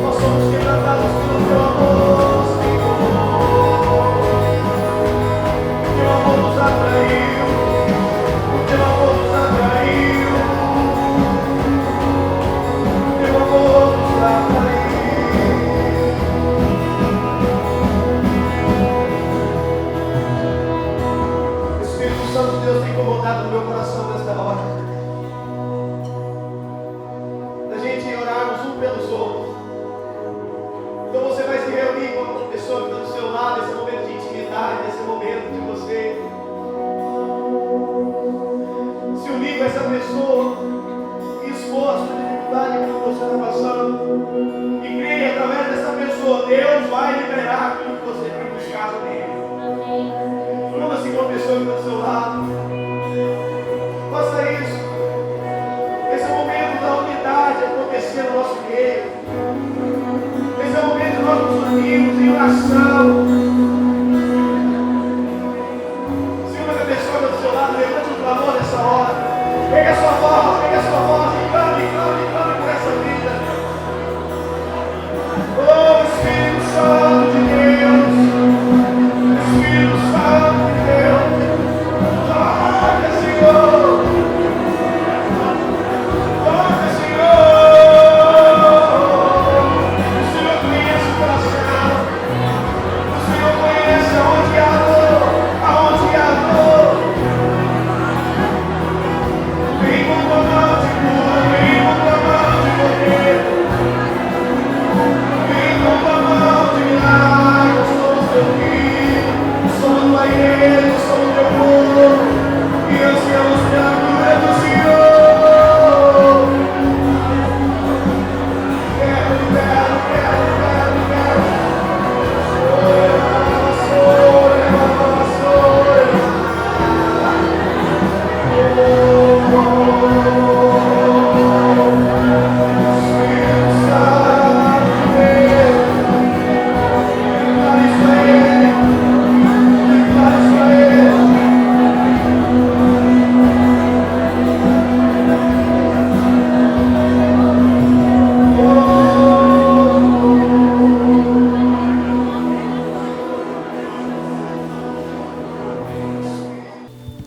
Nós somos quebrantados pelo teu amor. unir com essa pessoa que esforça a dificuldade que você está passando. E creia, através dessa pessoa, Deus vai liberar aquilo que você tem buscado nele. Fala-se com a pessoa que está do seu lado. Faça isso. Esse é o momento da unidade acontecer no nosso meio. Esse é o momento de nós nos unirmos em oração. Segura a pessoa do seu lado, levante o clamor nessa hora. Pega a sua voz e clame por essa vida. Oh, Espírito Santo de Deus. Espírito Santo de Deus. Toca, Senhor. Toca, Senhor. O Senhor conhece o coração. O Senhor conhece aonde há dor. Aonde há dor. Vem com tua mão de cura. Vem com tua mão de poder. Vem com tua mão de milagres. Somos teu filho. Somos tua igreja. Somos teu povo. E ansiamos pela cura do Senhor.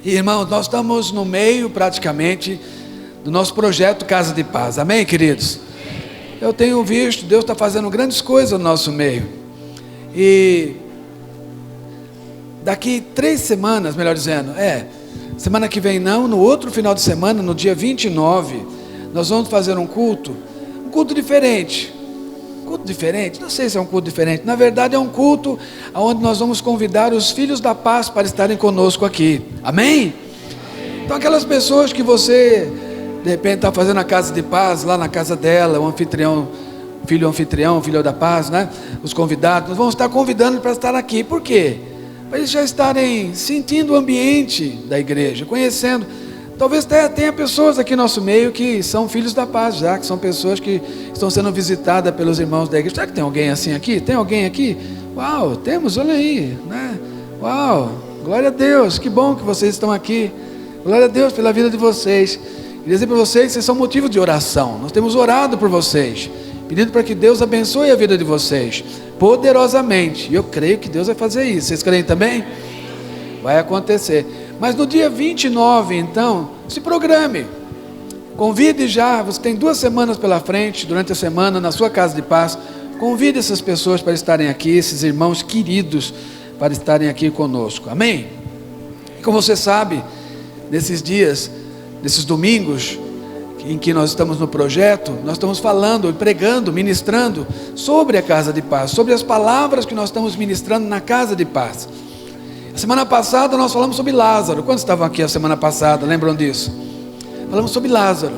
Irmãos, nós estamos no meio praticamente do nosso projeto Casa de Paz, amém, queridos? Eu tenho visto, Deus está fazendo grandes coisas no nosso meio, e daqui 3 semanas, melhor dizendo, semana que vem não, no outro final de semana, no dia 29, nós vamos fazer um culto diferente. Culto diferente? Não sei se é um culto diferente. Na verdade é um culto onde nós vamos convidar os filhos da paz para estarem conosco aqui. Amém? Então aquelas pessoas que você de repente está fazendo a casa de paz, lá na casa dela, o anfitrião, filho da paz, né? Os convidados, nós vamos estar convidando para estar aqui. Por quê? Para eles já estarem sentindo o ambiente da igreja, conhecendo. Talvez tenha pessoas aqui no nosso meio que são filhos da paz já, que são pessoas que estão sendo visitadas pelos irmãos da igreja. Será que tem alguém assim aqui? Tem alguém aqui? Uau, temos, olha aí, né? Uau, glória a Deus, que bom que vocês estão aqui. Glória a Deus pela vida de vocês. Queria dizer para vocês que vocês são motivo de oração. Nós temos orado por vocês, pedindo para que Deus abençoe a vida de vocês, poderosamente. E eu creio que Deus vai fazer isso. Vocês creem também? Vai acontecer. Mas no dia 29, então, se programe. Convide já, você tem 2 semanas pela frente, durante a semana, na sua casa de paz. Convide essas pessoas para estarem aqui, esses irmãos queridos, para estarem aqui conosco. Amém? E como você sabe, nesses dias, nesses domingos, em que nós estamos no projeto, nós estamos falando, pregando, ministrando sobre a casa de paz, sobre as palavras que nós estamos ministrando na casa de paz. Semana passada nós falamos sobre Lázaro. Quantos estavam aqui a semana passada? Lembram disso? Falamos sobre Lázaro.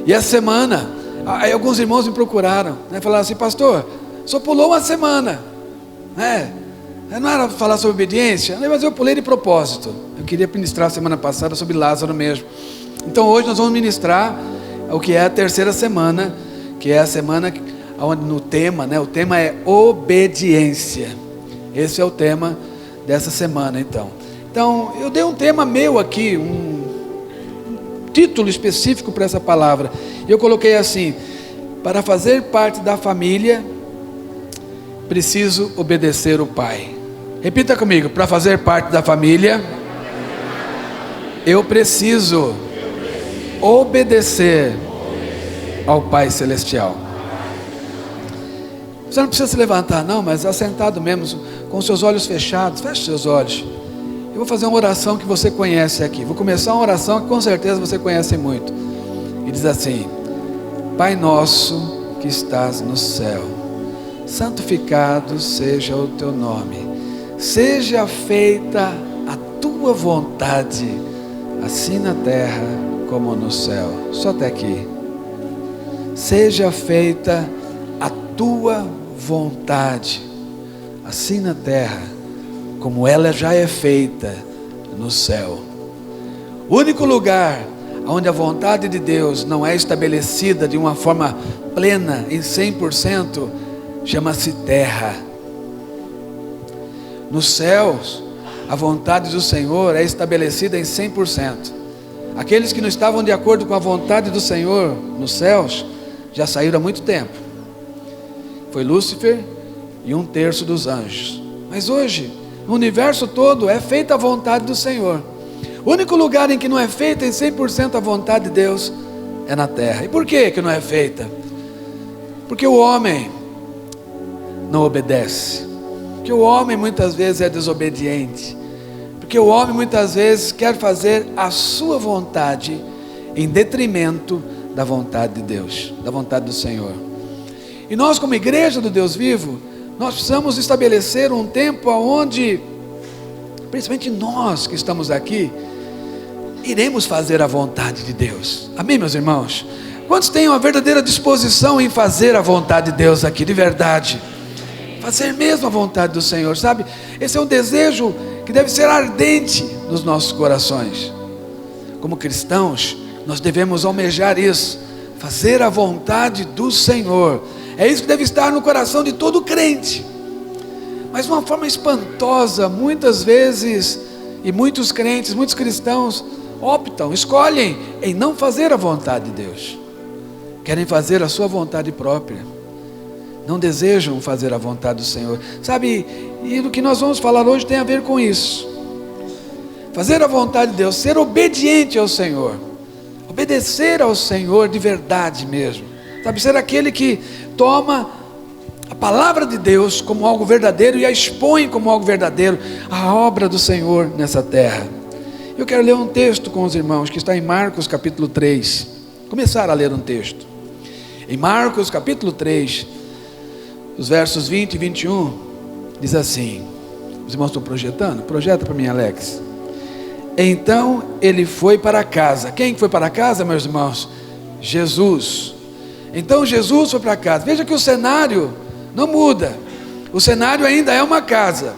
E essa semana, aí alguns irmãos me procuraram, né? Falaram assim: pastor, só pulou uma semana, né? Não era falar sobre obediência, mas eu pulei de propósito. Eu queria ministrar a semana passada sobre Lázaro mesmo. Então hoje nós vamos ministrar o que é a 3ª semana, que é a semana onde no tema, né? O tema é obediência. Esse é o tema dessa semana, então eu dei um tema meu aqui, um título específico para essa palavra, e eu coloquei assim: para fazer parte da família, preciso obedecer o Pai. Repita comigo: para fazer parte da família, eu preciso obedecer ao Pai Celestial. Você não precisa se levantar não, mas assentado mesmo, com seus olhos fechados, feche seus olhos. Eu vou fazer uma oração que você conhece aqui. Vou começar uma oração que com certeza você conhece muito. E diz assim: Pai nosso que estás no céu, santificado seja o teu nome. Seja feita a tua vontade, assim na terra como no céu. Só até aqui. Seja feita a tua vontade, assim na terra, como ela já é feita no céu. O único lugar onde a vontade de Deus não é estabelecida de uma forma plena, em 100%, chama-se terra. Nos céus, a vontade do Senhor é estabelecida em 100%. Aqueles que não estavam de acordo com a vontade do Senhor nos céus, já saíram há muito tempo. Foi Lúcifer e 1/3 dos anjos. Mas hoje, no universo todo, é feita a vontade do Senhor. O único lugar em que não é feita em 100% a vontade de Deus é na terra. E por que que não é feita? Porque o homem não obedece. Porque o homem muitas vezes é desobediente. Porque o homem muitas vezes quer fazer a sua vontade em detrimento da vontade de Deus, da vontade do Senhor. E nós, como igreja do Deus vivo, nós precisamos estabelecer um tempo onde, principalmente nós que estamos aqui, iremos fazer a vontade de Deus. Amém, meus irmãos? Quantos têm uma verdadeira disposição em fazer a vontade de Deus aqui, de verdade? Fazer mesmo a vontade do Senhor, sabe? Esse é um desejo que deve ser ardente nos nossos corações. Como cristãos, nós devemos almejar isso, fazer a vontade do Senhor. É isso que deve estar no coração de todo crente. Mas de uma forma espantosa, muitas vezes, e muitos crentes, muitos cristãos optam, escolhem em não fazer a vontade de Deus. Querem fazer a sua vontade própria. Não desejam fazer a vontade do Senhor. Sabe, e do que nós vamos falar hoje tem a ver com isso. Fazer a vontade de Deus, ser obediente ao Senhor. Obedecer ao Senhor de verdade mesmo. Sabe, ser aquele que toma a palavra de Deus como algo verdadeiro e a expõe como algo verdadeiro, a obra do Senhor nessa terra. Eu quero ler um texto com os irmãos, que está em Marcos capítulo 3. Começar a ler um texto. Em Marcos capítulo 3, os versos 20 e 21, diz assim. Os irmãos estão projetando? Projeta para mim, Alex. Então ele foi para casa. Quem foi para casa, meus irmãos? Jesus. Então Jesus foi para casa. Veja que o cenário não muda. O cenário ainda é uma casa.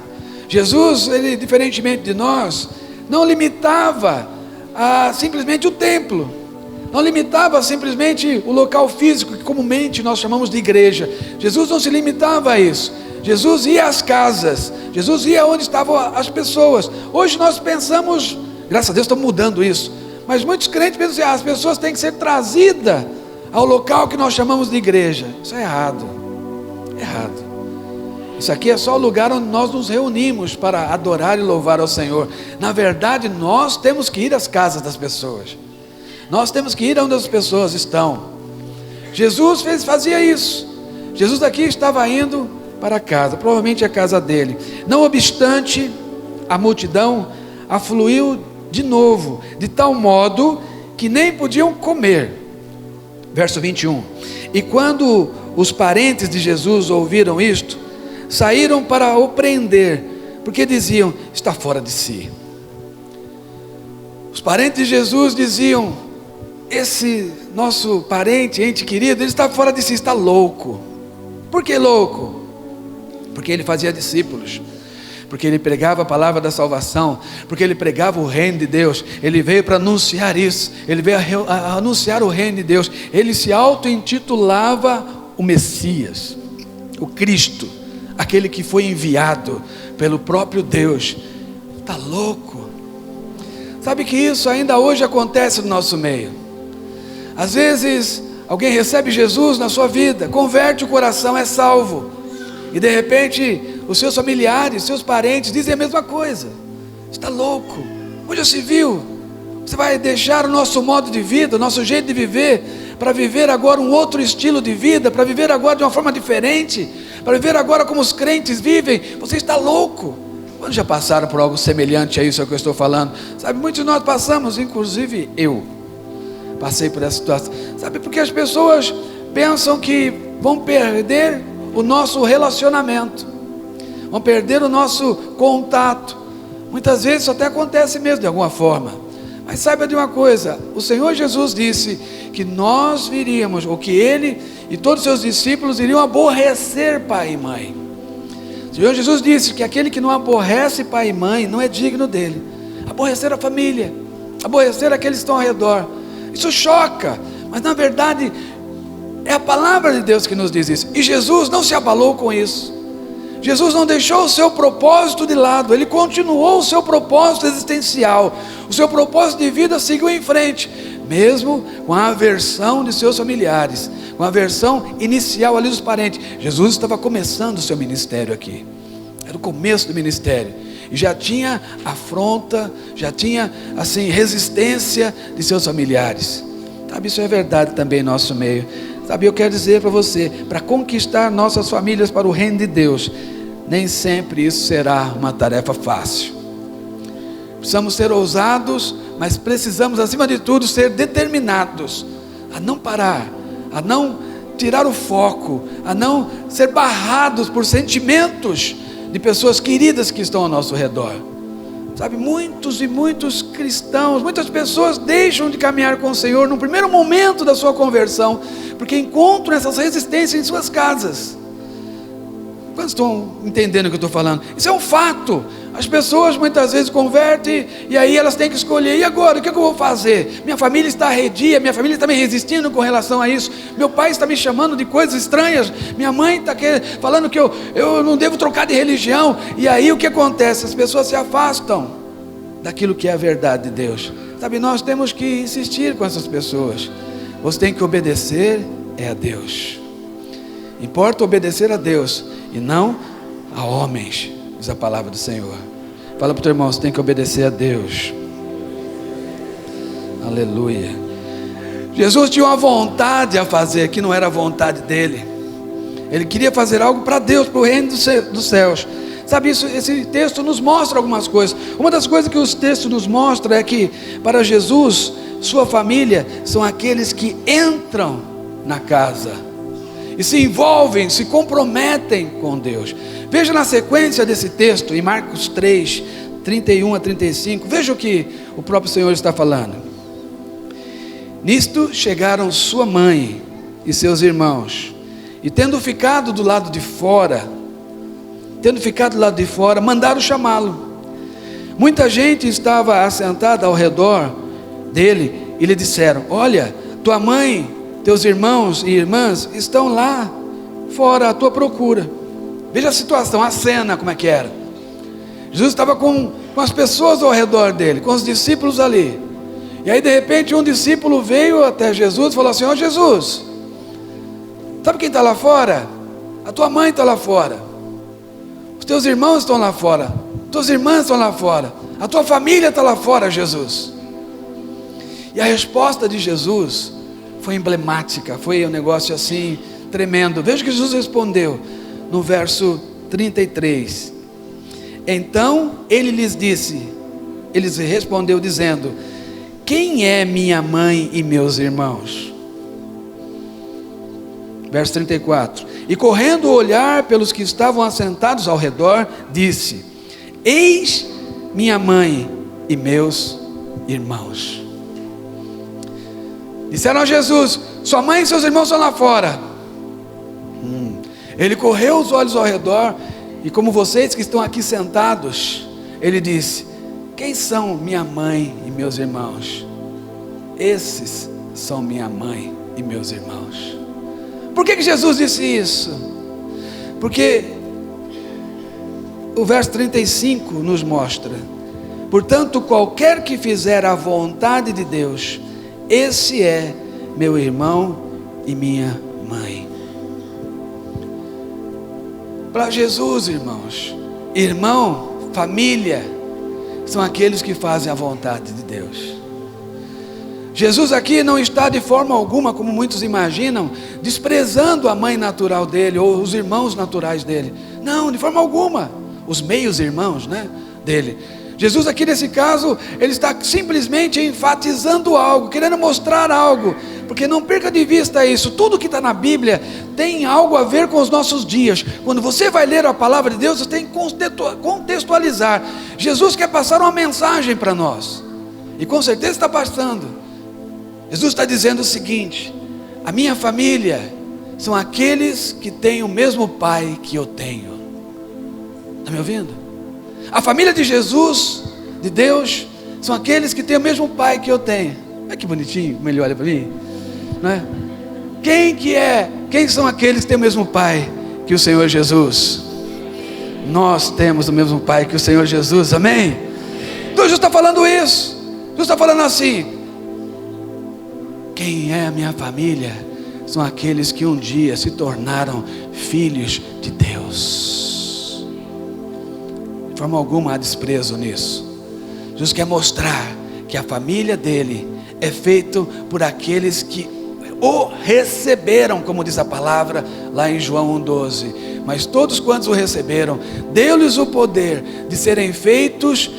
Jesus, ele, diferentemente de nós, não limitava a simplesmente o templo. Não limitava simplesmente o local físico, que comumente nós chamamos de igreja. Jesus não se limitava a isso. Jesus ia às casas. Jesus ia onde estavam as pessoas. Hoje nós pensamos, graças a Deus estamos mudando isso, mas muitos crentes pensam assim, as pessoas têm que ser trazidas ao local que nós chamamos de igreja. Isso é errado. Errado. Isso aqui é só o lugar onde nós nos reunimos para adorar e louvar ao Senhor. Na verdade, nós temos que ir às casas das pessoas. Nós temos que ir onde as pessoas estão. Jesus fazia isso. Jesus aqui estava indo para casa, provavelmente a casa dele. Não obstante, a multidão afluiu de novo, de tal modo que nem podiam comer. Verso 21. E quando os parentes de Jesus ouviram isto, saíram para o prender, porque diziam, está fora de si. Os parentes de Jesus diziam, esse nosso parente, ente querido, ele está fora de si, está louco. Por que louco? Porque ele fazia discípulos, porque ele pregava a palavra da salvação, porque ele pregava o reino de Deus. Ele veio para anunciar isso, ele veio a anunciar o reino de Deus. Ele se auto-intitulava o Messias, o Cristo, aquele que foi enviado pelo próprio Deus. Está louco? Sabe que isso ainda hoje acontece no nosso meio. Às vezes alguém recebe Jesus na sua vida, converte o coração, é salvo, e de repente os seus familiares, seus parentes dizem a mesma coisa. Está louco? Onde já se viu? Você vai deixar o nosso modo de vida, o nosso jeito de viver, para viver agora um outro estilo de vida, para viver agora de uma forma diferente, para viver agora como os crentes vivem? Você está louco? Quando já passaram por algo semelhante a isso que eu estou falando? Sabe, muitos de nós passamos, inclusive eu passei por essa situação. Sabe, porque as pessoas pensam que vão perder o nosso relacionamento, vão perder o nosso contato. Muitas vezes isso até acontece mesmo de alguma forma, Mas saiba de uma coisa, o Senhor Jesus disse que nós viríamos, ou que Ele e todos os seus discípulos iriam aborrecer pai e mãe. O Senhor Jesus disse que aquele que não aborrece pai e mãe não é digno dele. Aborrecer a família, aborrecer aqueles que estão ao redor. Isso choca, mas na verdade é a palavra de Deus que nos diz isso. E Jesus não se abalou com isso. Jesus não deixou o seu propósito de lado, Ele continuou o seu propósito existencial, o seu propósito de vida seguiu em frente, mesmo com a aversão de seus familiares, com a aversão inicial ali dos parentes. Jesus estava começando o seu ministério aqui, era o começo do ministério, e já tinha afronta, já tinha assim resistência de seus familiares. Sabe, isso é verdade também em nosso meio. Sabe, eu quero dizer para você, para conquistar nossas famílias para o reino de Deus, nem sempre isso será uma tarefa fácil. Precisamos ser ousados, mas precisamos acima de tudo ser determinados a não parar, a não tirar o foco, a não ser barrados por sentimentos de pessoas queridas que estão ao nosso redor. Sabe, muitos e muitos cristãos, muitas pessoas deixam de caminhar com o Senhor no primeiro momento da sua conversão, porque encontram essas resistências em suas casas. Quantos estão entendendo o que eu estou falando? Isso é um fato. As pessoas muitas vezes convertem e aí elas têm que escolher: e agora, o que eu vou fazer? Minha família está arredia, minha família está me resistindo com relação a isso, meu pai está me chamando de coisas estranhas, minha mãe está falando que eu não devo trocar de religião. E aí o que acontece? As pessoas se afastam daquilo que é a verdade de Deus. Sabe, nós temos que insistir com essas pessoas. Você tem que obedecer a Deus. Importa obedecer a Deus e não a homens, diz a palavra do Senhor. Fala para o teu irmão, você tem que obedecer a Deus. Aleluia. Jesus tinha uma vontade a fazer que não era a vontade dele. Ele queria fazer algo para Deus, para o reino dos céus. Sabe, esse texto nos mostra algumas coisas. Uma das coisas que os textos nos mostram é que para Jesus, sua família são aqueles que entram na casa e se envolvem, se comprometem com Deus. Veja na sequência desse texto, em Marcos 3, 31 a 35, veja o que o próprio Senhor está falando. Nisto chegaram sua mãe e seus irmãos, e tendo ficado do lado de fora, mandaram chamá-lo. Muita gente estava assentada ao redor dele, e lhe disseram: olha, tua mãe, teus irmãos e irmãs estão lá fora à tua procura. Veja a situação, a cena como é que era. Jesus estava com as pessoas ao redor dele, com os discípulos ali. E aí de repente um discípulo veio até Jesus e falou assim: ó Jesus, sabe quem está lá fora? A tua mãe está lá fora, os teus irmãos estão lá fora, tuas irmãs estão lá fora, a tua família está lá fora, Jesus. E a resposta de Jesus foi emblemática, foi um negócio assim tremendo. Veja o que Jesus respondeu no verso 33. Então ele lhes respondeu dizendo: quem é minha mãe e meus irmãos? Verso 34. E correndo o olhar pelos que estavam assentados ao redor, disse: eis minha mãe e meus irmãos. Disseram a Jesus: sua mãe e seus irmãos estão lá fora. Ele correu os olhos ao redor, e como vocês que estão aqui sentados, ele disse: quem são minha mãe e meus irmãos? Esses são minha mãe e meus irmãos. Por que Jesus disse isso? Porque o verso 35 nos mostra: portanto, qualquer que fizer a vontade de Deus, esse é meu irmão e minha mãe. Para Jesus, irmãos, irmão, família, são aqueles que fazem a vontade de Deus. Jesus aqui não está de forma alguma, como muitos imaginam, desprezando a mãe natural dele, ou os irmãos naturais dele. Não, de forma alguma, os meios irmãos, dele. Jesus aqui nesse caso, ele está simplesmente enfatizando algo, querendo mostrar algo, porque não perca de vista isso, tudo que está na Bíblia tem algo a ver com os nossos dias. Quando você vai ler a palavra de Deus, você tem que contextualizar. Jesus quer passar uma mensagem para nós, E com certeza está passando. Jesus está dizendo o seguinte: a minha família são aqueles que têm o mesmo pai que eu tenho. Está me ouvindo? A família de Jesus, de Deus, são aqueles que têm o mesmo pai que eu tenho. Olha que bonitinho, como ele olha para mim, não é? Quem são aqueles que têm o mesmo pai que o Senhor Jesus? Nós temos o mesmo pai que o Senhor Jesus, amém? Então Jesus está falando isso. Jesus está falando assim: quem é a minha família? São aqueles que um dia se tornaram filhos de Deus. De forma alguma há desprezo nisso. Jesus quer mostrar que a família dele é feita por aqueles que o receberam, como diz a palavra lá em João 1,12. Mas todos quantos o receberam, deu-lhes o poder de serem feitos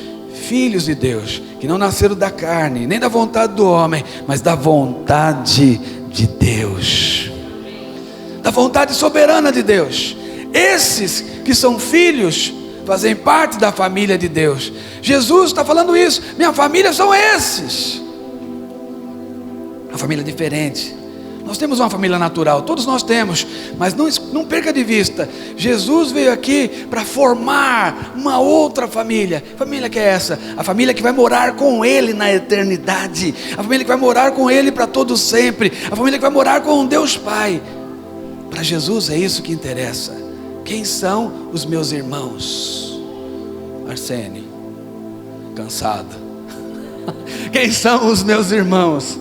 filhos de Deus, que não nasceram da carne, nem da vontade do homem, mas da vontade de Deus, da vontade soberana de Deus. Esses que são filhos fazem parte da família de Deus. Jesus está falando isso: minha família são esses. Uma família diferente. Nós temos uma família natural, todos nós temos, mas não perca de vista, Jesus veio aqui para formar uma outra família. Família que é essa? A família que vai morar com Ele na eternidade, a família que vai morar com Ele para todo sempre, a família que vai morar com Deus Pai. Para Jesus é isso que interessa. Quem são os meus irmãos? Arsênio, cansado. Quem são os meus irmãos?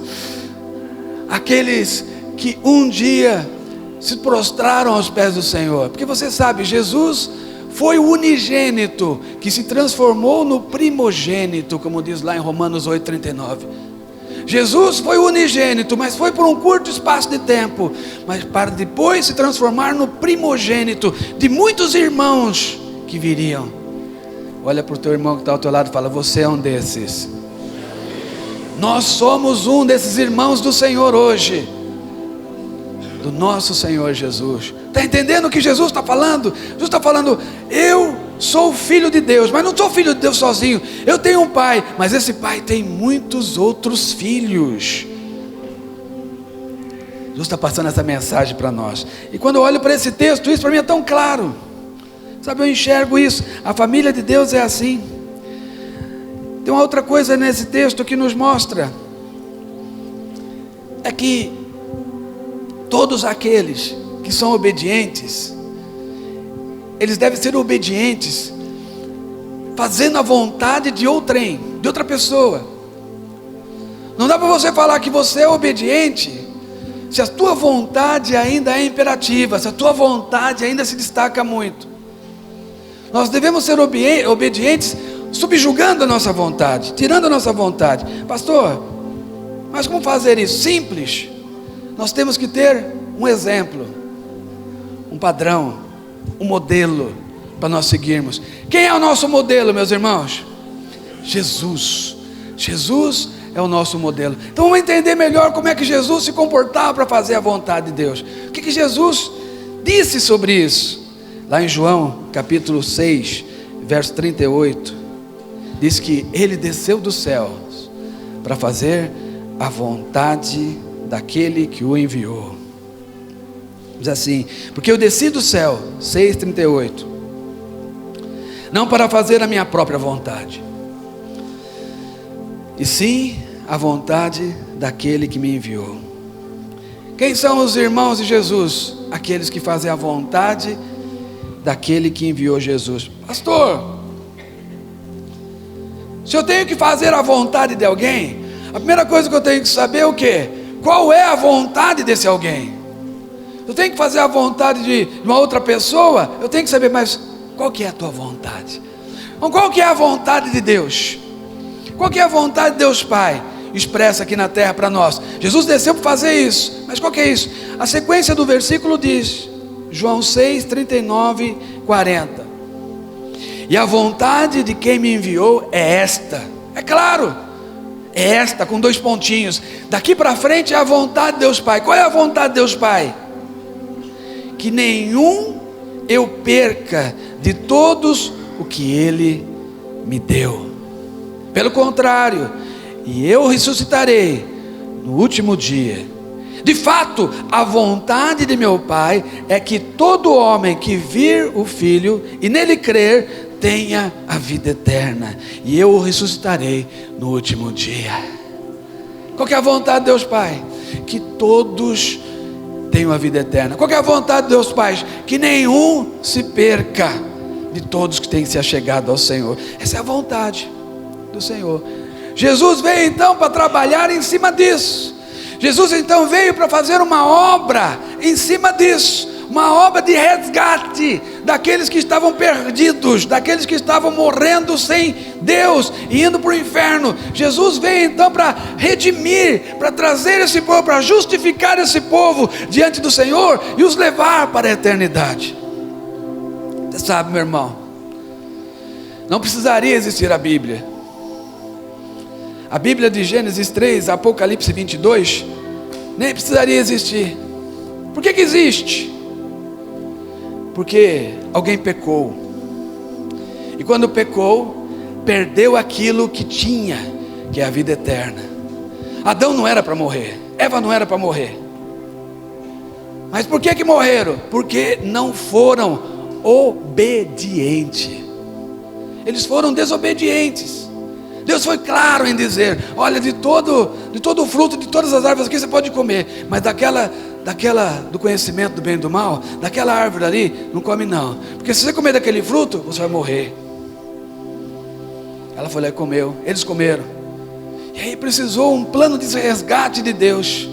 Aqueles que um dia se prostraram aos pés do Senhor. Porque você sabe, Jesus foi o unigênito que se transformou no primogênito, como diz lá em Romanos 8,39. Jesus foi o unigênito, mas foi por um curto espaço de tempo, mas para depois se transformar no primogênito de muitos irmãos que viriam. Olha para o teu irmão que está ao teu lado e fala: você é um desses. Nós somos um desses irmãos do Senhor hoje, do nosso Senhor Jesus. Está entendendo o que Jesus está falando? Jesus está falando: eu sou filho de Deus, mas não sou filho de Deus sozinho. Eu tenho um pai, mas esse pai tem muitos outros filhos. Jesus está passando essa mensagem para nós. E quando eu olho para esse texto, isso para mim é tão claro. Sabe, eu enxergo isso. A família de Deus é assim. Tem uma outra coisa nesse texto que nos mostra, é que todos aqueles que são obedientes, eles devem ser obedientes, fazendo a vontade de outrem, de outra pessoa. Não dá para você falar que você é obediente, se a tua vontade ainda é imperativa, se a tua vontade ainda se destaca muito. Nós devemos ser obedientes, subjugando a nossa vontade, tirando a nossa vontade. Pastor, mas como fazer isso? Simples. Nós temos que ter um exemplo, um padrão, um modelo para nós seguirmos. Quem é o nosso modelo, meus irmãos? Jesus. Jesus é o nosso modelo. Então vamos entender melhor como é que Jesus se comportava para fazer a vontade de Deus. O que Jesus disse sobre isso? Lá em João capítulo 6, verso 38, diz que ele desceu dos céus para fazer a vontade daquele que o enviou. Diz assim: porque eu desci do céu, 6,38, não para fazer a minha própria vontade, e sim a vontade daquele que me enviou. Quem são os irmãos de Jesus? Aqueles que fazem a vontade daquele que enviou Jesus. Pastor, se eu tenho que fazer a vontade de alguém, a primeira coisa que eu tenho que saber é o quê? Qual é a vontade desse alguém? Eu tenho que fazer a vontade de uma outra pessoa, eu tenho que saber, mas qual que é a tua vontade? Qual que é a vontade de Deus? Qual que é a vontade de Deus Pai expressa aqui na terra para nós? Jesus desceu para fazer isso, mas qual que é isso? A sequência do versículo diz, João 6, 39, 40. E a vontade de quem me enviou é esta. É claro, é esta, com 2 pontinhos. Daqui para frente é a vontade de Deus Pai. Qual é a vontade de Deus Pai? Que nenhum eu perca de todos o que Ele me deu. Pelo contrário, e eu ressuscitarei no último dia. De fato, a vontade de meu Pai é que todo homem que vir o Filho e nele crer, tenha a vida eterna, e eu o ressuscitarei no último dia. Qual que é a vontade de Deus Pai? Que todos tenham a vida eterna. Qual que é a vontade de Deus Pai? Que nenhum se perca, de todos que têm se achegado ao Senhor. Essa é a vontade do Senhor. Jesus veio então para trabalhar em cima disso. Jesus então veio para fazer uma obra em cima disso, uma obra de resgate daqueles que estavam perdidos, daqueles que estavam morrendo sem Deus e indo para o inferno. Jesus veio então para redimir, para trazer esse povo, para justificar esse povo diante do Senhor e os levar para a eternidade. Você sabe, meu irmão, não precisaria existir a Bíblia. A Bíblia de Gênesis 3, Apocalipse 22, nem precisaria existir. Por que existe? Porque alguém pecou, e quando pecou, perdeu aquilo que tinha, que é a vida eterna. Adão não era para morrer, Eva não era para morrer. Mas por que morreram? Porque não foram obedientes. Eles foram desobedientes. Deus foi claro em dizer: olha, de todo o fruto de todas as árvores aqui você pode comer, mas daquela do conhecimento do bem e do mal, daquela árvore ali, não come não, porque se você comer daquele fruto, você vai morrer. Ela foi lá e comeu, eles comeram, e aí precisou um plano de resgate de Deus,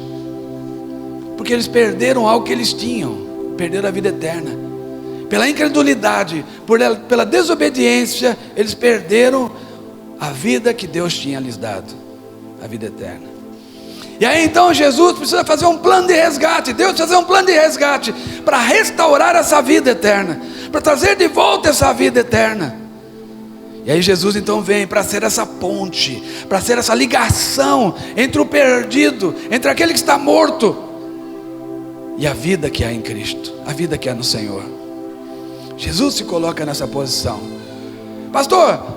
porque eles perderam algo que eles tinham, perderam a vida eterna, pela incredulidade, pela desobediência, eles perderam a vida que Deus tinha lhes dado, a vida eterna. E aí então Jesus precisa fazer um plano de resgate, Deus precisa fazer um plano de resgate, para restaurar essa vida eterna, para trazer de volta essa vida eterna. E aí Jesus então vem para ser essa ponte, para ser essa ligação entre o perdido, entre aquele que está morto, e a vida que há em Cristo, a vida que há no Senhor. Jesus se coloca nessa posição. Pastor,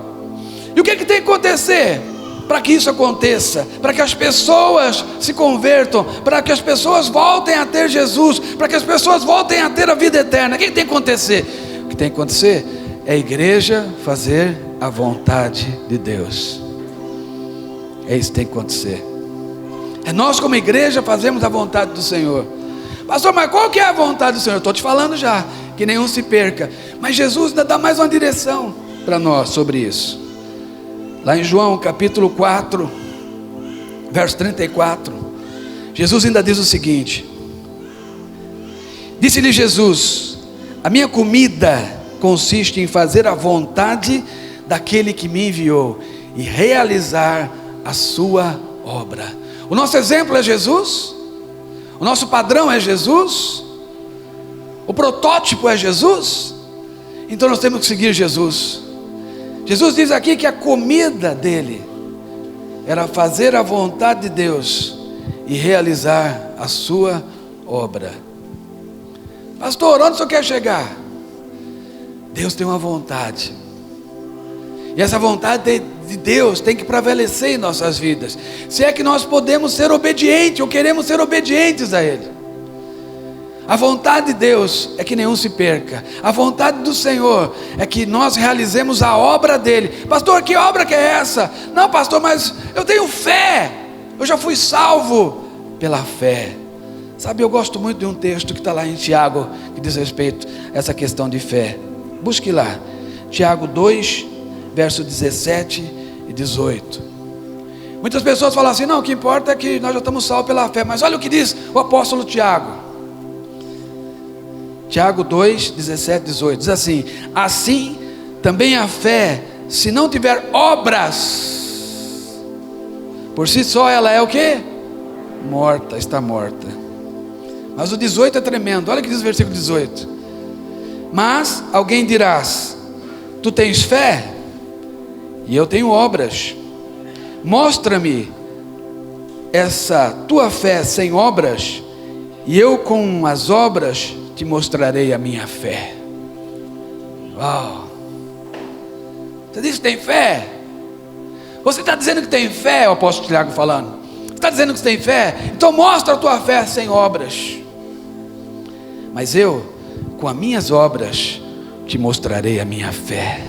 e o que tem que acontecer para que isso aconteça? Para que as pessoas se convertam, para que as pessoas voltem a ter Jesus, para que as pessoas voltem a ter a vida eterna. O que tem que acontecer? O que tem que acontecer é a igreja fazer a vontade de Deus. É isso que tem que acontecer. É nós como igreja fazemos a vontade do Senhor. Pastor, mas qual que é a vontade do Senhor? Estou te falando já, que nenhum se perca. Mas Jesus ainda dá mais uma direção para nós sobre isso. Lá em João capítulo 4, verso 34, Jesus ainda diz o seguinte: disse-lhe Jesus: a minha comida consiste em fazer a vontade daquele que me enviou e realizar a sua obra. O nosso exemplo é Jesus, o nosso padrão é Jesus, o protótipo é Jesus. Então nós temos que seguir Jesus. Jesus diz aqui que a comida dele era fazer a vontade de Deus e realizar a sua obra. Pastor, onde o senhor quer chegar? Deus tem uma vontade, e essa vontade de Deus tem que prevalecer em nossas vidas, se é que nós podemos ser obedientes, ou queremos ser obedientes a Ele. A vontade de Deus é que nenhum se perca. A vontade do Senhor é que nós realizemos a obra dele. Pastor, que obra que é essa? Não, pastor, mas eu tenho fé, eu já fui salvo pela fé. Sabe, eu gosto muito de um texto que está lá em Tiago, que diz respeito a essa questão de fé. Busque lá, Tiago 2, verso 17 e 18. Muitas pessoas falam assim: não, o que importa é que nós já estamos salvos pela fé. Mas olha o que diz o apóstolo Tiago. Tiago 2, 17, 18, diz assim: assim também a fé, se não tiver obras, por si só ela é o quê? Morta, está morta. Mas o 18 é tremendo, olha o que diz o versículo 18: mas alguém dirás: tu tens fé e eu tenho obras, mostra-me essa tua fé sem obras, e eu com as obras te mostrarei a minha fé. Uau! Você diz que tem fé? Você está dizendo que tem fé, o apóstolo Tiago falando. Você está dizendo que você tem fé? Então mostra a tua fé sem obras. Mas eu, com as minhas obras, te mostrarei a minha fé.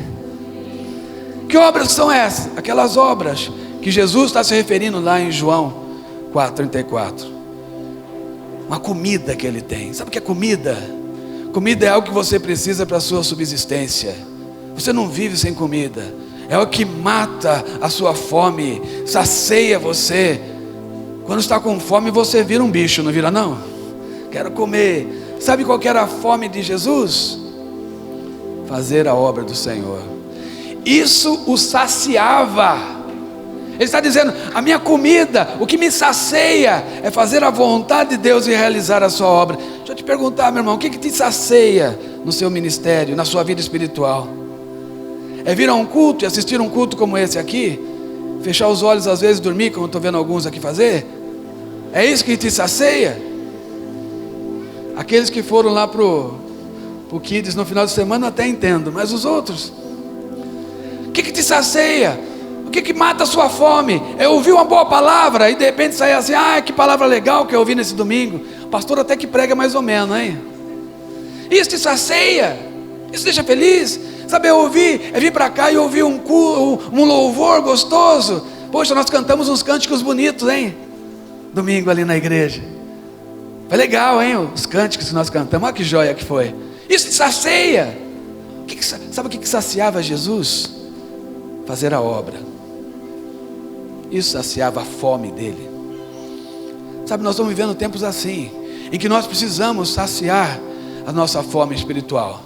Que obras são essas? Aquelas obras que Jesus está se referindo lá em João 4,34. Uma comida que ele tem. Sabe o que é comida? Comida é algo que você precisa para a sua subsistência. Você não vive sem comida. É o que mata a sua fome, sacia você. Quando está com fome, você vira um bicho, não vira não? Quero comer. Sabe qual que era a fome de Jesus? Fazer a obra do Senhor. Isso o saciava. Ele está dizendo, a minha comida, o que me sacia é fazer a vontade de Deus e realizar a sua obra. Deixa eu te perguntar, meu irmão, o que te sacia no seu ministério, na sua vida espiritual? É vir a um culto e assistir um culto como esse aqui? Fechar os olhos às vezes e dormir, como eu estou vendo alguns aqui fazer? É isso que te sacia? Aqueles que foram lá pro Kids no final de semana até entendo, mas os outros? O que te sacia? O que mata a sua fome? É ouvir uma boa palavra e de repente sair assim, que palavra legal que eu ouvi nesse domingo. O pastor até que prega mais ou menos, hein? Isso te sacia? Isso deixa feliz? Sabe, é vir para cá e ouvir um louvor gostoso. Poxa, nós cantamos uns cânticos bonitos, hein? Domingo ali na igreja. Foi legal, hein? Os cânticos que nós cantamos. Olha que joia que foi. Isso te sacia. Sabe o que saciava Jesus? Fazer a obra. Isso saciava a fome dele. Sabe, nós estamos vivendo tempos assim, em que nós precisamos saciar a nossa fome espiritual,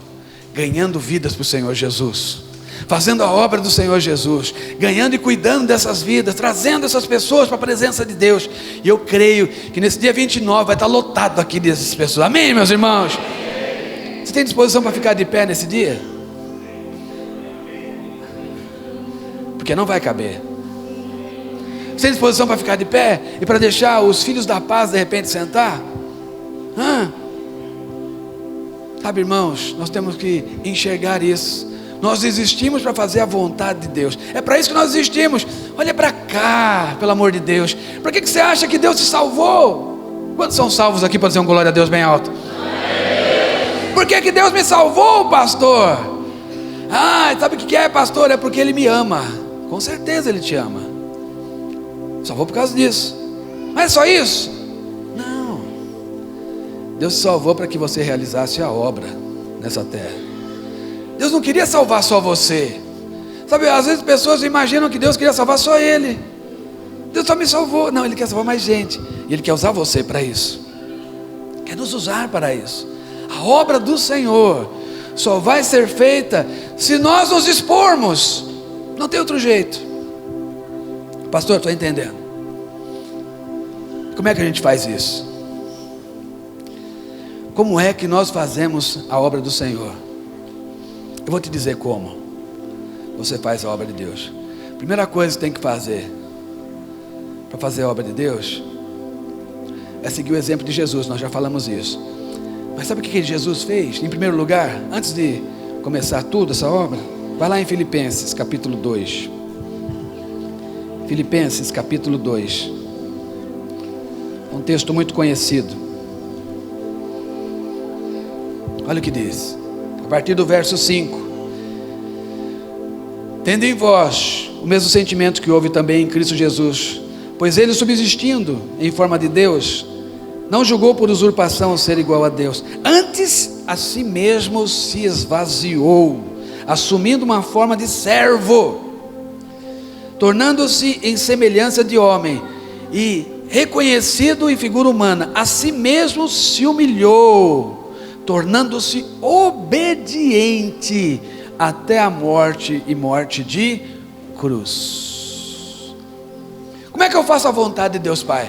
ganhando vidas para o Senhor Jesus, fazendo a obra do Senhor Jesus, ganhando e cuidando dessas vidas, trazendo essas pessoas para a presença de Deus. E eu creio que nesse dia 29 vai estar lotado aqui dessas pessoas. Amém, meus irmãos? Você tem disposição para ficar de pé nesse dia? Porque não vai caber. Você tem disposição para ficar de pé e para deixar os filhos da paz de repente sentar? Sabe, irmãos, nós temos que enxergar isso. Nós existimos para fazer a vontade de Deus. É para isso que nós existimos. Olha para cá, pelo amor de Deus. Por que você acha que Deus te salvou? Quantos são salvos aqui para dizer um glória a Deus bem alto? Por que Deus me salvou, pastor? Sabe o que é, pastor? É porque Ele me ama. Com certeza Ele te ama. Salvou por causa disso. Mas é só isso? Não. Deus te salvou para que você realizasse a obra nessa terra. Deus não queria salvar só você. Sabe, às vezes pessoas imaginam que Deus queria salvar só ele. Deus só me salvou. Não, Ele quer salvar mais gente. E Ele quer usar você para isso. Quer nos usar para isso. A obra do Senhor só vai ser feita se nós nos expormos. Não tem outro jeito. Pastor, estou entendendo. Como é que a gente faz isso? Como é que nós fazemos a obra do Senhor? Eu vou te dizer como você faz a obra de Deus. Primeira coisa que tem que fazer para fazer a obra de Deus é seguir o exemplo de Jesus. Nós já falamos isso. Mas sabe o que Jesus fez? Em primeiro lugar, antes de começar tudo essa obra, vai lá em Filipenses capítulo 2. Filipenses capítulo 2. Um texto muito conhecido. Olha o que diz. A partir do verso 5. Tendo em vós o mesmo sentimento que houve também em Cristo Jesus, pois Ele, subsistindo em forma de Deus, não julgou por usurpação ser igual a Deus. Antes, a si mesmo se esvaziou, assumindo uma forma de servo, tornando-se em semelhança de homem, e reconhecido em figura humana, a si mesmo se humilhou, tornando-se obediente até a morte, e morte de cruz. Como é que eu faço a vontade de Deus Pai?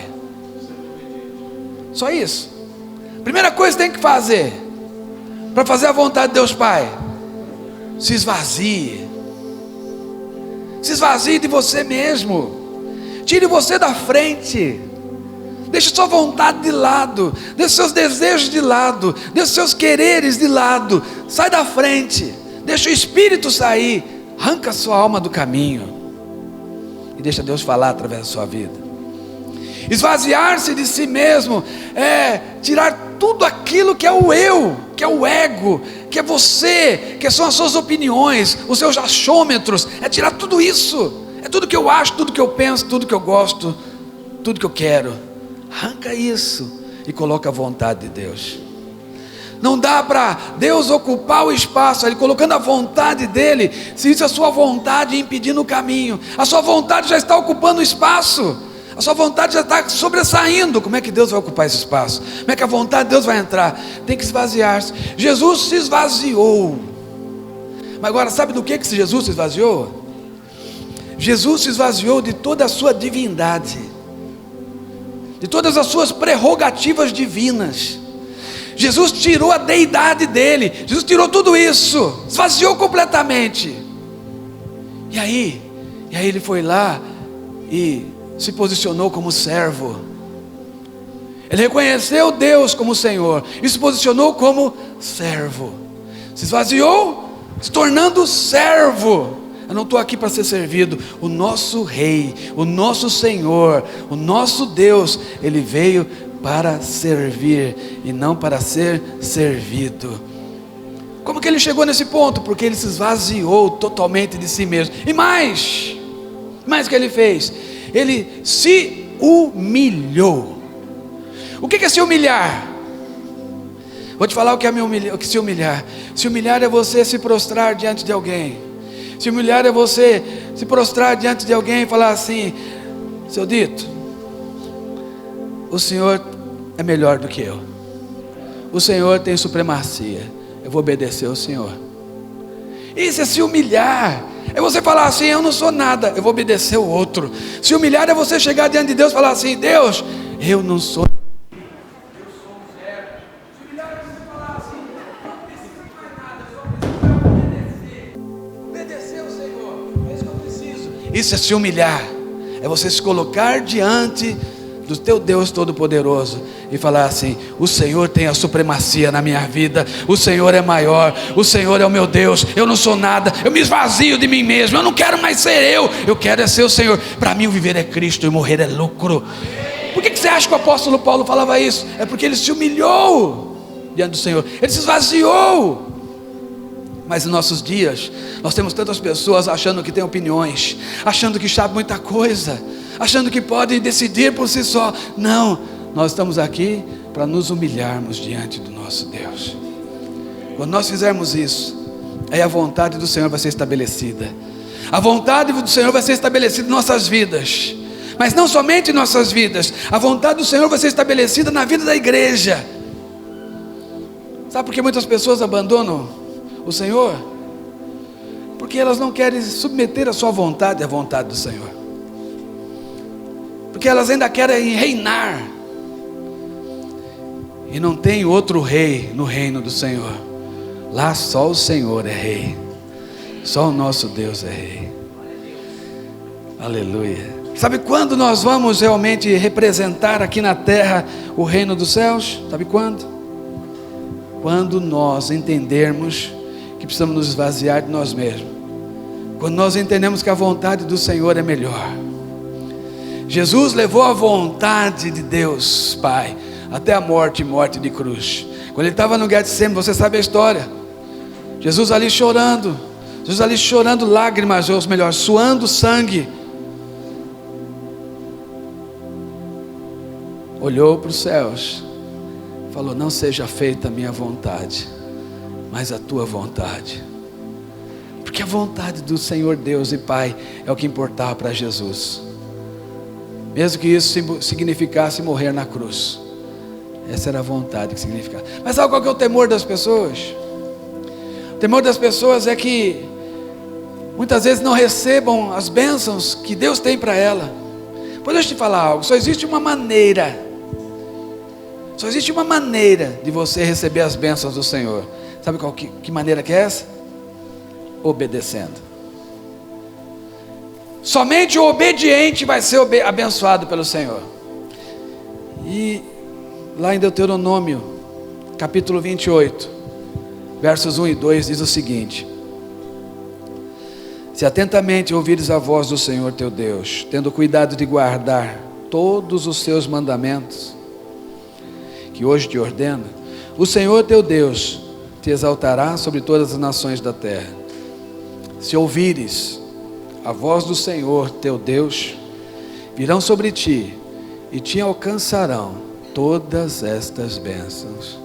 Só isso. Primeira coisa que tem que fazer para fazer a vontade de Deus Pai: se esvazie. Se esvazie de você mesmo. Tire você da frente. Deixe sua vontade de lado. Deixe seus desejos de lado. Deixe seus quereres de lado. Sai da frente. Deixa o Espírito sair. Arranca a sua alma do caminho. e deixa Deus falar através da sua vida. Esvaziar-se de si mesmo é tirar tudo aquilo que é o eu, que é o ego, que é você, que são as suas opiniões, os seus achômetros. É tirar tudo isso. É tudo que eu acho, tudo que eu penso, tudo que eu gosto, tudo que eu quero. Arranca isso e coloca a vontade de Deus. Não dá para Deus ocupar o espaço, Ele colocando a vontade dEle, se isso é a sua vontade impedindo o caminho. A sua vontade já está ocupando o espaço, a sua vontade já está sobressaindo. Como é que Deus vai ocupar esse espaço? Como é que a vontade de Deus vai entrar? Tem que esvaziar-se. Jesus se esvaziou. Mas agora, sabe do que Jesus se esvaziou? Jesus se esvaziou de toda a sua divindade, de todas as suas prerrogativas divinas. Jesus tirou a deidade dele, Jesus tirou tudo isso, esvaziou completamente. E aí ele foi lá e se posicionou como servo. Ele reconheceu Deus como Senhor e se posicionou como servo. Se esvaziou, se tornando servo. Eu não estou aqui para ser servido. O nosso Rei, o nosso Senhor, o nosso Deus, Ele veio para servir e não para ser servido. Como que Ele chegou nesse ponto? Porque Ele se esvaziou totalmente de si mesmo. E mais que Ele fez? Ele se humilhou. O que é se humilhar? Vou te falar o que é se humilhar. Se humilhar é você se prostrar diante de alguém. Se humilhar é você se prostrar diante de alguém e falar assim: seu Dito, o Senhor é melhor do que eu. O Senhor tem supremacia. Eu vou obedecer ao Senhor. Isso é se humilhar. É você falar assim: eu não sou nada, eu vou obedecer o outro. Se humilhar é você chegar diante de Deus e falar assim: Deus, eu não sou. Isso é se humilhar. É você se colocar diante do teu Deus Todo-Poderoso e falar assim: o Senhor tem a supremacia na minha vida, o Senhor é maior, o Senhor é o meu Deus, eu não sou nada, eu me esvazio de mim mesmo, eu não quero mais ser eu quero é ser o Senhor. Para mim o viver é Cristo e morrer é lucro. Por que você acha que o apóstolo Paulo falava isso? É porque ele se humilhou diante do Senhor, ele se esvaziou. Mas em nossos dias, nós temos tantas pessoas achando que têm opiniões, achando que sabem muita coisa, achando que podem decidir por si só. Não, nós estamos aqui para nos humilharmos diante do nosso Deus. Quando nós fizermos isso, aí a vontade do Senhor vai ser estabelecida. A vontade do Senhor vai ser estabelecida em nossas vidas. Mas não somente em nossas vidas, a vontade do Senhor vai ser estabelecida na vida da igreja. Sabe por que muitas pessoas abandonam o Senhor? Porque elas não querem submeter a sua vontade à vontade do Senhor, porque elas ainda querem reinar, e não tem outro rei no reino do Senhor. Lá só o Senhor é rei, só o nosso Deus é rei. Aleluia. Sabe quando nós vamos realmente representar aqui na terra o reino dos céus? Sabe quando? Quando nós entendermos que precisamos nos esvaziar de nós mesmos. Quando nós entendemos que a vontade do Senhor é melhor. Jesus levou a vontade de Deus Pai até a morte de cruz. Quando ele estava no Getsemane, você sabe a história. Jesus ali chorando, lágrimas, ou melhor, suando sangue. Olhou para os céus, falou: não seja feita a minha vontade, mas a tua vontade. Porque a vontade do Senhor Deus e Pai é o que importava para Jesus, mesmo que isso significasse morrer na cruz. Essa era a vontade que significava. Mas sabe qual que é o temor das pessoas? O temor das pessoas é que muitas vezes não recebam as bênçãos que Deus tem para ela. Pois deixa eu te falar algo: só existe uma maneira de você receber as bênçãos do Senhor. Sabe que maneira que é essa? Obedecendo. Somente o obediente vai ser abençoado pelo Senhor. E lá em Deuteronômio capítulo 28, versos 1 e 2 diz o seguinte: Se atentamente ouvires a voz do Senhor teu Deus, tendo cuidado de guardar todos os seus mandamentos, que hoje te ordeno, o Senhor teu Deus te exaltará sobre todas as nações da terra. Se ouvires a voz do Senhor teu Deus, virão sobre ti e te alcançarão todas estas bênçãos.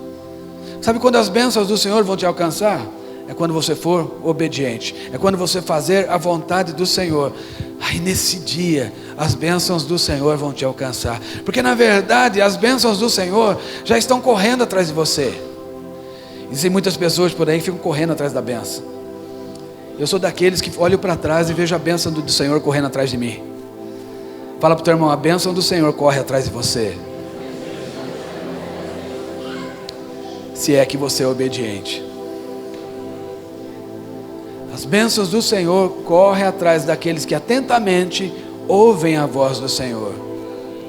Sabe quando as bênçãos do Senhor vão te alcançar? É quando você for obediente, é quando você fazer a vontade do Senhor. Aí nesse dia, as bênçãos do Senhor vão te alcançar, porque na verdade, as bênçãos do Senhor já estão correndo atrás de você. Existem muitas pessoas por aí que ficam correndo atrás da bênção. Eu sou daqueles que olho para trás e vejo a bênção do Senhor correndo atrás de mim. Fala para o teu irmão, a bênção do Senhor corre atrás de você. Se é que você é obediente. As bênçãos do Senhor correm atrás daqueles que atentamente ouvem a voz do Senhor,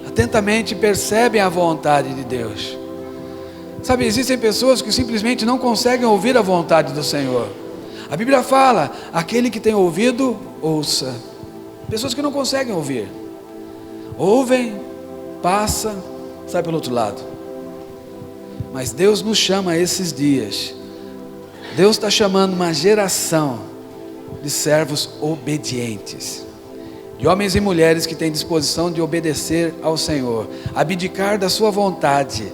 atentamente percebem a vontade de Deus. Sabe, existem pessoas que simplesmente não conseguem ouvir a vontade do Senhor. A Bíblia fala, aquele que tem ouvido, ouça. Pessoas que não conseguem ouvir, ouvem, passa, sai pelo outro lado. Mas Deus nos chama esses dias. Deus está chamando uma geração de servos obedientes, de homens e mulheres que têm disposição de obedecer ao Senhor, abdicar da sua vontade,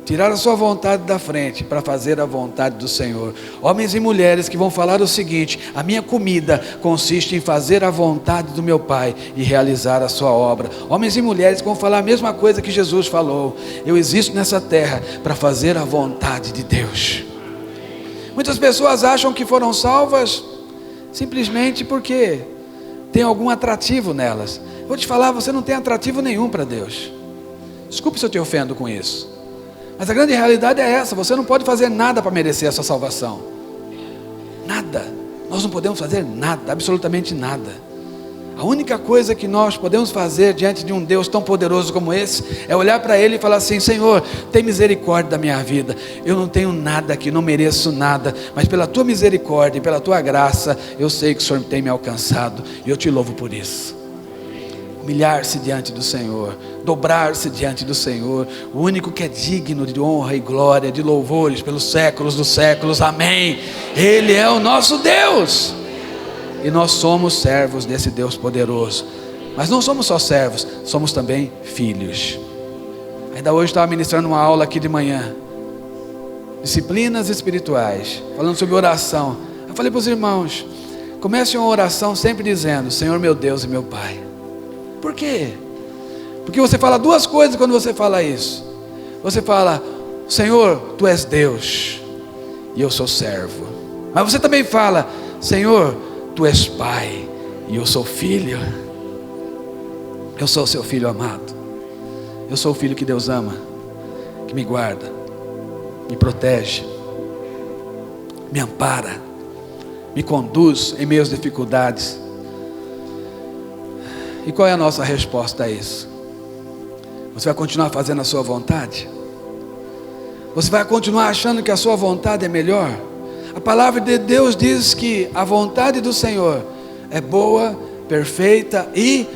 tirar a sua vontade da frente para fazer a vontade do Senhor. Homens e mulheres que vão falar o seguinte: a minha comida consiste em fazer a vontade do meu Pai e realizar a sua obra. Homens e mulheres que vão falar a mesma coisa que Jesus falou: eu existo nessa terra para fazer a vontade de Deus. Muitas pessoas acham que foram salvas simplesmente porque tem algum atrativo nelas. Vou te falar, você não tem atrativo nenhum para Deus. Desculpe se eu te ofendo com isso, mas a grande realidade é essa: você não pode fazer nada para merecer a sua salvação. Nada. Nós não podemos fazer nada, absolutamente nada. A única coisa que nós podemos fazer diante de um Deus tão poderoso como esse é olhar para Ele e falar assim: Senhor, tem misericórdia da minha vida. Eu não tenho nada aqui, não mereço nada, mas pela Tua misericórdia e pela Tua graça, eu sei que o Senhor tem me alcançado e eu Te louvo por isso. Humilhar-se diante do Senhor, dobrar-se diante do Senhor, o único que é digno de honra e glória, de louvores pelos séculos dos séculos, amém. Ele é o nosso Deus, e nós somos servos desse Deus poderoso. Mas não somos só servos, somos também filhos. Ainda hoje estava ministrando uma aula aqui de manhã, disciplinas espirituais, falando sobre oração. Eu falei para os irmãos: comece uma oração sempre dizendo: Senhor meu Deus e meu Pai. Por quê? Porque você fala duas coisas quando você fala isso. Você fala: Senhor, Tu és Deus e eu sou servo. Mas você também fala: Senhor, Tu és Pai e eu sou filho. Eu sou o Seu filho amado. Eu sou o filho que Deus ama, que me guarda, me protege, me ampara, me conduz em meio às dificuldades. E qual é a nossa resposta a isso? Você vai continuar fazendo a sua vontade? Você vai continuar achando que a sua vontade é melhor? A palavra de Deus diz que a vontade do Senhor é boa, perfeita e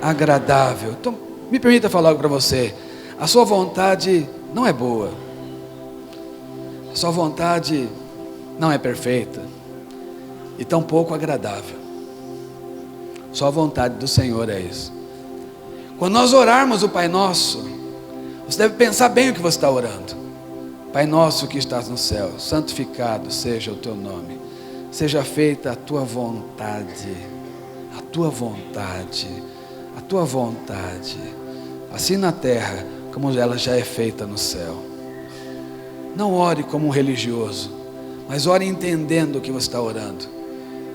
agradável. Então, me permita falar algo para você: a sua vontade não é boa, a sua vontade não é perfeita e tampouco agradável. Só a vontade do Senhor é isso. Quando nós orarmos o Pai Nosso, você deve pensar bem o que você está orando. Pai nosso que estás no céu, santificado seja o Teu nome. Seja feita a Tua vontade, a Tua vontade, a Tua vontade, assim na terra como ela já é feita no céu. Não ore como um religioso, mas ore entendendo o que você está orando.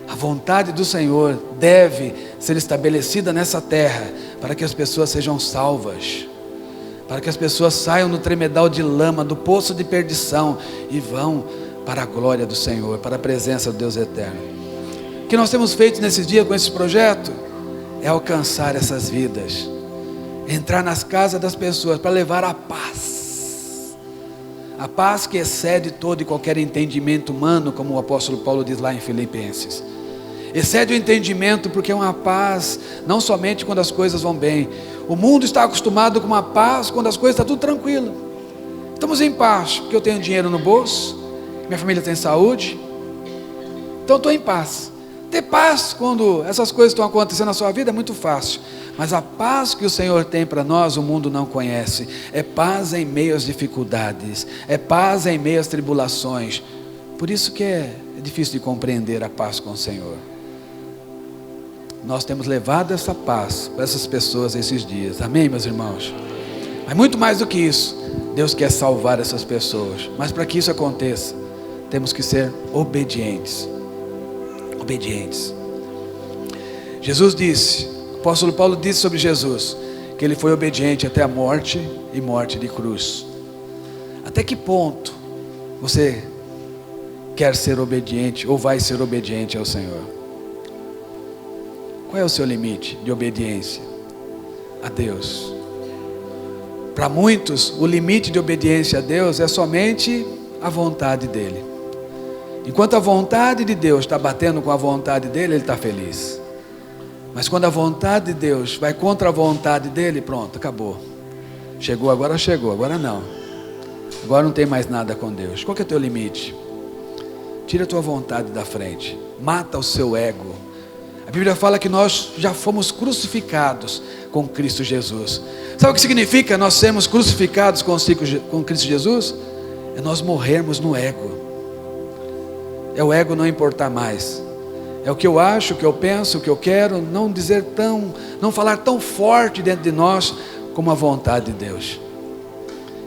A vontade do Senhor deve ser estabelecida nessa terra para que as pessoas sejam salvas, para que as pessoas saiam do tremedal de lama, do poço de perdição e vão para a glória do Senhor, para a presença do Deus eterno. O que nós temos feito nesse dia com esse projeto é alcançar essas vidas, entrar nas casas das pessoas para levar a paz que excede todo e qualquer entendimento humano, como o apóstolo Paulo diz lá em Filipenses. excede o entendimento, porque é uma paz, não somente quando as coisas vão bem. O mundo está acostumado com uma paz quando as coisas estão tudo tranquilo. Estamos em paz, porque eu tenho dinheiro no bolso, minha família tem saúde, então estou em paz. Ter paz quando essas coisas estão acontecendo na sua vida é muito fácil, mas a paz que o Senhor tem para nós, o mundo não conhece. É paz em meio às dificuldades, é paz em meio às tribulações. Por isso que é difícil de compreender a paz com o Senhor. Nós temos levado essa paz para essas pessoas esses dias, amém, meus irmãos? Mas muito mais do que isso, Deus quer salvar essas pessoas, mas para que isso aconteça, temos que ser obedientes. Obedientes. Jesus disse, o apóstolo Paulo disse sobre Jesus, que ele foi obediente até a morte e morte de cruz. Até que ponto você quer ser obediente ou vai ser obediente ao Senhor? Qual é o seu limite de obediência a Deus? Para muitos, o limite de obediência a Deus é somente a vontade dEle. Enquanto a vontade de Deus está batendo com a vontade dEle, ele está feliz. Mas quando a vontade de Deus vai contra a vontade dEle, pronto, acabou. Chegou, agora não. Agora não tem mais nada com Deus. Qual que é o teu limite? Tira a tua vontade da frente. Mata o seu ego. A Bíblia fala que nós já fomos crucificados com Cristo Jesus. Sabe o que significa nós sermos crucificados com Cristo Jesus? É nós morrermos no ego. É o ego não importar mais. É o que eu acho, o que eu penso, o que eu quero, não falar tão forte dentro de nós como a vontade de Deus.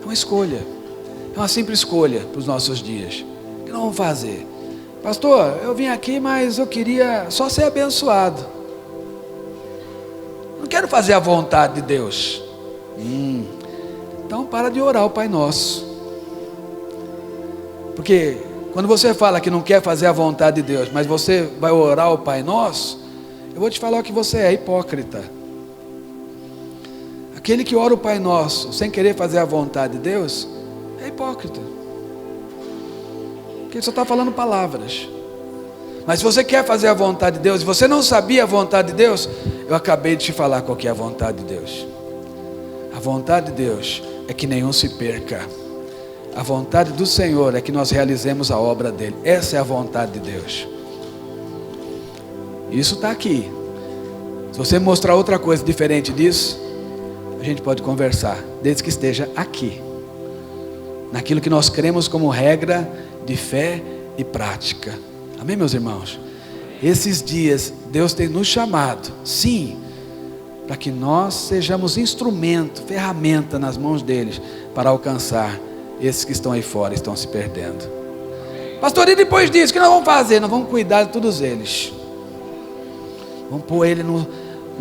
É uma escolha. É uma simples escolha para os nossos dias. O que nós vamos fazer? Pastor, eu vim aqui, mas eu queria só ser abençoado. Não quero fazer a vontade de Deus. Então para de orar o Pai Nosso. Porque quando você fala que não quer fazer a vontade de Deus, mas você vai orar o Pai Nosso, eu vou te falar o que você é, hipócrita. Aquele que ora o Pai Nosso sem querer fazer a vontade de Deus, é hipócrita. Porque ele só está falando palavras. Mas se você quer fazer a vontade de Deus, e você não sabia a vontade de Deus, eu acabei de te falar qual que é a vontade de Deus. A vontade de Deus é que nenhum se perca. A vontade do Senhor é que nós realizemos a obra dele. Essa é a vontade de Deus. Isso está aqui. Se você mostrar outra coisa diferente disso, a gente pode conversar, desde que esteja aqui, naquilo que nós cremos como regra de fé e prática. Amém, meus irmãos? Esses dias Deus tem nos chamado, sim, para que nós sejamos instrumento, ferramenta nas mãos deles, para alcançar esses que estão aí fora, estão se perdendo. Pastor, e depois disso, o que nós vamos fazer? Nós vamos cuidar de todos eles. Vamos pôr ele no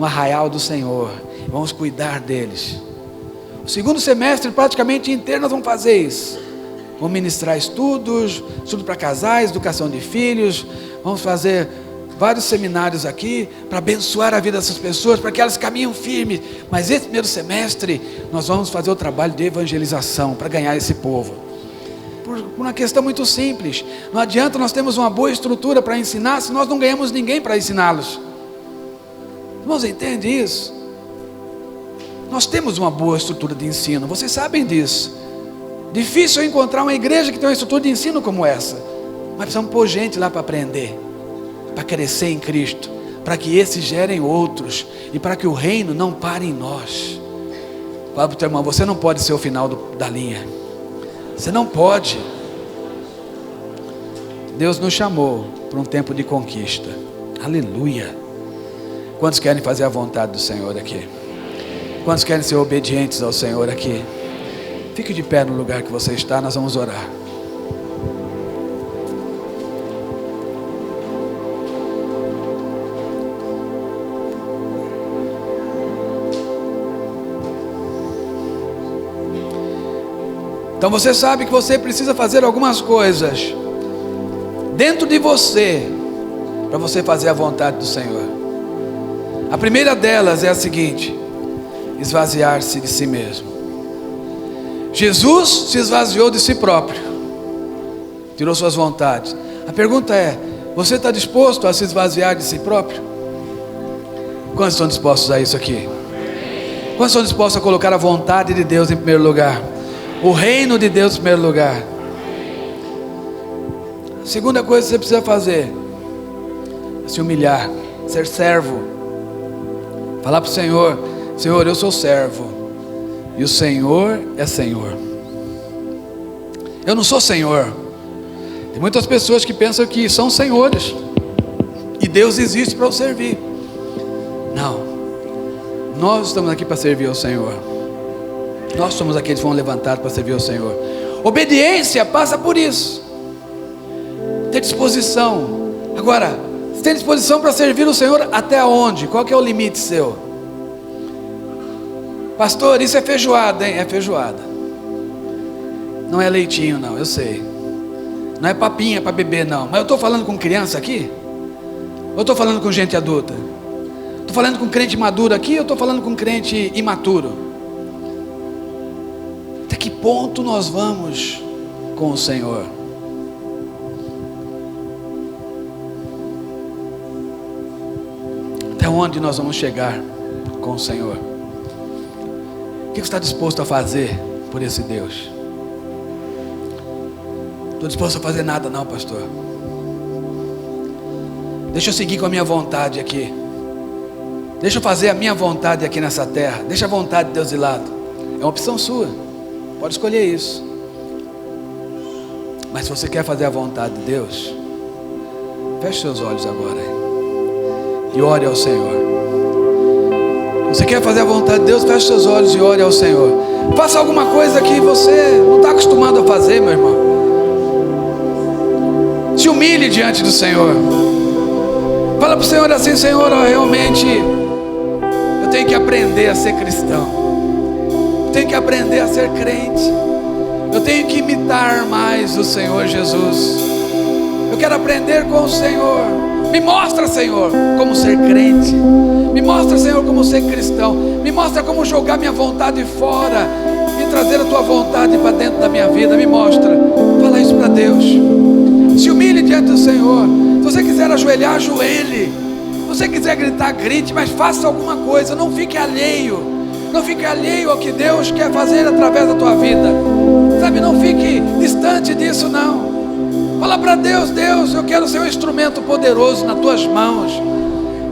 arraial do Senhor. Vamos cuidar deles. O segundo semestre, praticamente inteiro, nós vamos fazer isso. Vamos ministrar estudo para casais, educação de filhos. Vamos fazer vários seminários aqui para abençoar a vida dessas pessoas, para que elas caminhem firmes. Mas esse primeiro semestre nós vamos fazer o trabalho de evangelização para ganhar esse povo. Por uma questão muito simples. Não adianta nós termos uma boa estrutura para ensinar se nós não ganhamos ninguém para ensiná-los. Irmãos, entende isso? Nós temos uma boa estrutura de ensino, vocês sabem disso. Difícil encontrar uma igreja que tem uma estrutura de ensino como essa. Mas precisamos pôr gente lá para aprender, para crescer em Cristo, para que esses gerem outros, e para que o reino não pare em nós. Fala para o teu irmão, você não pode ser o final da linha. Você não pode. Deus nos chamou para um tempo de conquista. Aleluia. Quantos querem fazer a vontade do Senhor aqui? Quantos querem ser obedientes ao Senhor aqui? Fique de pé no lugar que você está, nós vamos orar. Então você sabe que você precisa fazer algumas coisas dentro de você, para você fazer a vontade do Senhor. A primeira delas é a seguinte: esvaziar-se de si mesmo. Jesus se esvaziou de si próprio, tirou suas vontades. A pergunta é: Você está disposto a se esvaziar de si próprio? Quantos estão dispostos a isso aqui? Quantos estão dispostos a colocar a vontade de Deus em primeiro lugar? O reino de Deus em primeiro lugar? A segunda coisa que você precisa fazer é se humilhar, ser servo. Falar para o Senhor: Senhor, eu sou servo, e o Senhor é Senhor. Eu não sou Senhor. Tem muitas pessoas que pensam que são senhores, e Deus existe para os servir. Não. Nós estamos aqui para servir ao Senhor. Nós somos aqueles que foram levantados para servir ao Senhor. Obediência passa por isso. Ter disposição. Agora, você tem disposição para servir o Senhor até onde? Qual que é o limite seu? Pastor, isso é feijoada, hein? É feijoada. Não é leitinho não, eu sei. Não é papinha para beber não. Mas eu estou falando com criança aqui? Ou estou falando com gente adulta? Estou falando com crente maduro aqui ou estou falando com crente imaturo? Até que ponto nós vamos com o Senhor? Até onde nós vamos chegar com o Senhor? O que você está disposto a fazer por esse Deus? Não estou disposto a fazer nada não, pastor. Deixa eu seguir com a minha vontade aqui. Deixa eu fazer a minha vontade aqui nessa terra. Deixa a vontade de Deus de lado. É uma opção sua. Pode escolher isso. Mas se você quer fazer a vontade de Deus, feche seus olhos agora e ore ao Senhor. Se você quer fazer a vontade de Deus, feche seus olhos e ore ao Senhor. Faça alguma coisa que você não está acostumado a fazer, meu irmão. Se humilhe diante do Senhor. Fala para o Senhor assim: Senhor, realmente eu tenho que aprender a ser cristão. Eu tenho que aprender a ser crente. Eu tenho que imitar mais o Senhor Jesus. Eu quero aprender com o Senhor. Me mostra, Senhor, como ser crente. Me mostra, Senhor, como ser cristão. Me mostra como jogar minha vontade fora e trazer a tua vontade para dentro da minha vida. Me mostra. Fala isso para Deus. Se humilhe diante do Senhor. Se você quiser ajoelhar, ajoelhe. Se você quiser gritar, grite, mas faça alguma coisa. Não fique alheio. Não fique alheio ao que Deus quer fazer através da tua vida. Sabe, não fique distante disso não. Fala para Deus: Deus, eu quero ser um instrumento poderoso nas tuas mãos.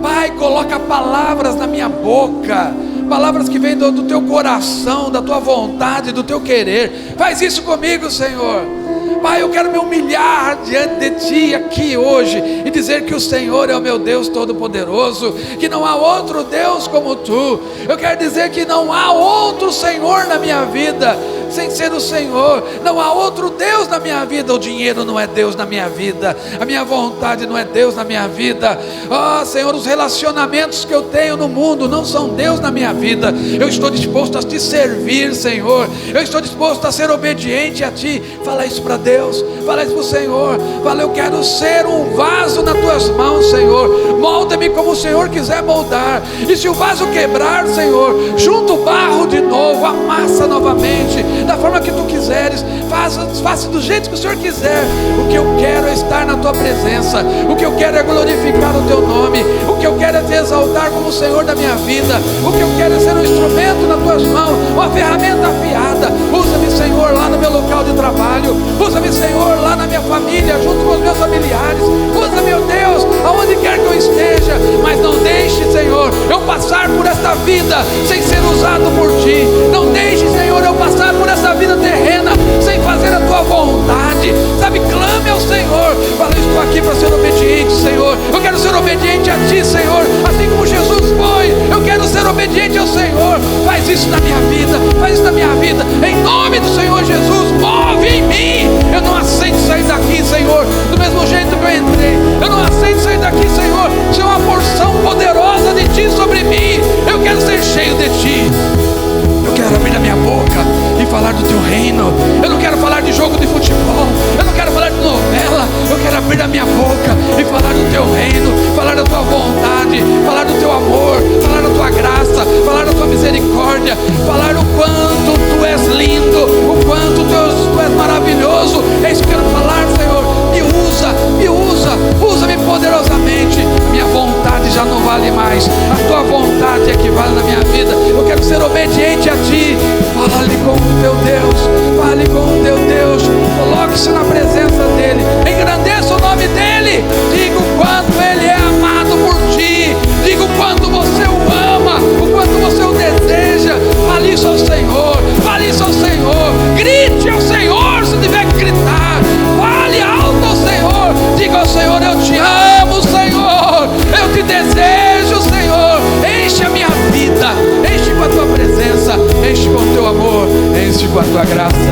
Pai, coloca palavras na minha boca, palavras que vêm do teu coração, da tua vontade, do teu querer. Faz isso comigo, Senhor. Pai, eu quero me humilhar diante de Ti aqui hoje e dizer que o Senhor é o meu Deus Todo-Poderoso, que não há outro Deus como Tu. Eu quero dizer que não há outro Senhor na minha vida sem ser o Senhor. Não há outro Deus na minha vida. O dinheiro não é Deus na minha vida. A minha vontade não é Deus na minha vida. Oh, Senhor, os relacionamentos que eu tenho no mundo não são Deus na minha vida. Eu estou disposto a Te servir, Senhor. Eu estou disposto a ser obediente a Ti. Fala isso para Deus. Fala isso para o Senhor. Fala: eu quero ser um vaso nas Tuas mãos, Senhor. Molda-me como o Senhor quiser moldar. E se o vaso quebrar, Senhor, junta o barro de novo, amassa novamente, da forma que Tu quiseres. Faça do jeito que o Senhor quiser. O que eu quero é estar na Tua presença. O que eu quero é glorificar o Teu nome. O que eu quero é Te exaltar como o Senhor da minha vida. O que eu quero é ser um instrumento nas Tuas mãos, uma ferramenta afiada. Usa-me, Senhor, lá no meu local de trabalho. Usa-me, Senhor, lá na minha família, junto com os meus familiares. Usa, meu Deus, aonde quer que eu esteja. Mas não deixe, Senhor, eu passar por esta vida sem ser usado por Ti. Não deixe, Senhor, eu passar por essa vida terrena sem fazer a Tua vontade. Sabe, clame ao Senhor. Fala: eu estou aqui para ser obediente, Senhor. Eu quero ser obediente a Ti, Senhor, assim como Jesus foi. Eu quero ser obediente ao Senhor. Faz isso na minha vida. Faz isso na minha vida. Em nome do Senhor Jesus, move em mim. Eu não aceito sair daqui, Senhor, do mesmo jeito que eu entrei. Eu não aceito sair daqui, Senhor, sem uma porção poderosa de Ti sobre mim. Eu quero ser cheio de Ti. Eu quero abrir a minha boca e falar do Teu reino. Eu não quero falar de jogo de futebol. Eu não quero falar de novela. Eu quero abrir a minha boca e falar do Teu reino, falar da Tua vontade, falar do Teu amor, falar da Tua graça, falar da Tua misericórdia, falar o quanto Tu és lindo, o quanto Tu és maravilhoso. É isso que eu quero falar, Senhor. Me usa, usa-me mais. A tua vontade é que vale na minha vida. Eu quero ser obediente a ti. Fale com o teu Deus, fale com o teu Deus. Coloque-se na presença dele, engrandeça o nome dele. Diga o quanto ele é amado por ti. Diga o quanto você o ama, o quanto você o deseja. Fale isso ao Senhor, fale isso ao Senhor. Grite ao Senhor se tiver que gritar. Fale alto ao Senhor. Diga ao Senhor: eu te amo, Senhor. Eu te desejo, Senhor. Enche a minha vida, enche com a tua presença, enche com o teu amor, enche com a tua graça.